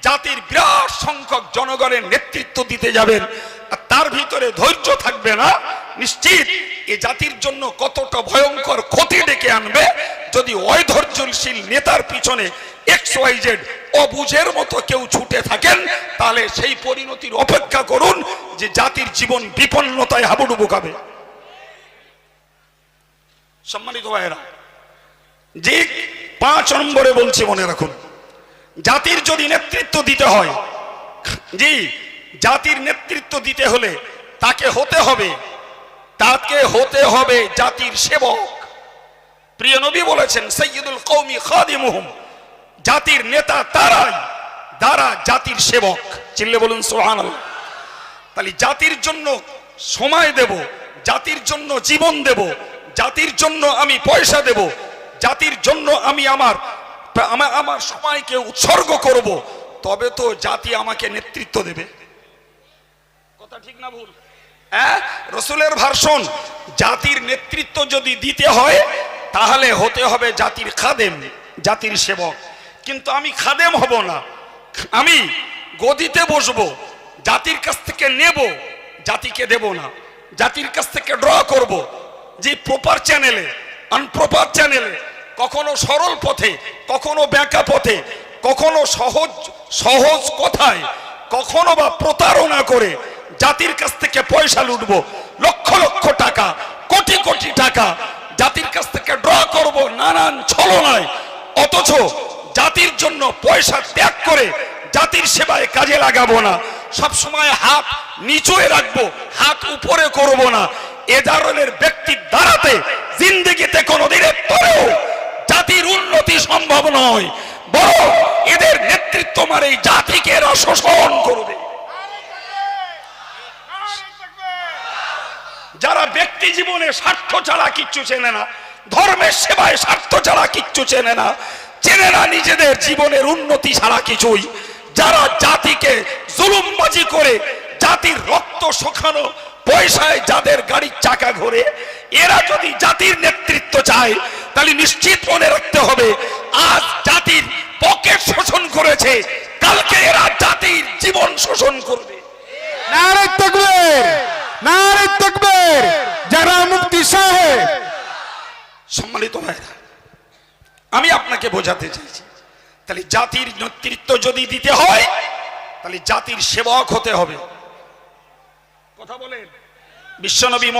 জাতির বিরাট সংখ্যক জনগণের নেতৃত্ব দিতে যাবেন আর তার ভিতরে ধৈর্য থাকবে না, নিশ্চিত এই জাতির জন্য কতটা ভয়ঙ্কর ক্ষতি ডেকে আনবে। যদি অধৈর্যশীল নেতার পিছনে XYZ অবুঝের মতো কেউ ছুটে থাকেন, তাহলে সেই পরিণতির অপেক্ষা করুন যে জাতির জীবন বিপন্নতায় হাবুডুবু খাবে। সম্মানিত ভাইয়েরা, যে 5 নম্বরে বলছি, মনে রাখুন, জাতির যদি নেতৃত্ব দিতে হয়, জি, জাতির নেতৃত্ব দিতে হলে তাকে হতে হবে জাতির সেবক। প্রিয় নবী বলেছেন, সাইয়্যিদুল কওমি খাদিমুহুম, জাতির নেতা তারাই যারা জাতির সেবক। চিল্লে বলুন সুবহানাল্লাহ। তাহলে জাতির জন্য সময় দেব, জাতির জন্য জীবন দেব, জাতির জন্য আমি পয়সা দেব, জাতির জন্য আমি আমার সময়কে উৎসর্গ করব, তবে তো জাতি আমাকে নেতৃত্ব দেবে। কথা ঠিক না ভুল? হ্যাঁ, রাসূলের ভাষণ, জাতির নেতৃত্ব যদি দিতে হয় তাহলে হতে হবে জাতির খাদেম, জাতির সেবক। কিন্তু আমি খাদেম হব না, আমি গদিতে বসবো, জাতির কাছ থেকে নেব, জাতিকে দেব না, জাতির কাছ থেকে ড্র করব। যে প্রপার চ্যানেলে, আনপ্রপার চ্যানেলে, কখনো সরল পথে, কখনো ব্যাকা পথে, কখনো সহজ কথায়, কখনো বা প্রতারণা করে জাতির কাছ থেকে পয়সা লুটবো, লক্ষ লক্ষ টাকা, কোটি কোটি টাকা জাতির কাছ থেকে ড্র করব নানান ছলনায়, অথচ জাতির জন্য পয়সা ত্যাগ করে জাতির সেবায় কাজে লাগাবো না। সব সময় হাত নিচুয়ে রাখবো, হাত উপরে করব না। এ ধরনের ব্যক্তির দ্বারাতে জিন্দেগিতে কোনোদিনের পরেও জাতির উন্নতি সম্ভব নয়, বরং এদের নেতৃত্ব মানে এই জাতিকে এরা শোষণ করবে। যারা ব্যক্তি জীবনে স্বার্থ ছাড়া কিচ্ছু চেনে না, ধর্মের সেবায় স্বার্থ ছাড়া কিচ্ছু চেনে না, চেনে না নিজেদের জীবনের উন্নতি ছাড়া কিছুই, যারা জাতিকে জুলুমবাজি করে জাতির রক্ত শুকানো পয়সায় যাদের গাড়ির চাকা ঘোরে, এরা যদি জাতির নেতৃত্ব চায় তাহলে নিশ্চিত মনে রাখতে হবে, আজ জাতির পকেট শোষণ করেছে, কালকে এরা জাতির জীবন শোষণ করবে। নারে তাকবীর, নারে তাকবীর, যারা মুফতি সাহেব। সম্মানিত ভাইরা, আমি আপনাকে বোঝাতে চাইছি, তাহলে জাতির নেতৃত্ব যদি দিতে হয় তাহলে জাতির সেবক হতে হবে। কথা বলেন, বিশ্বনবী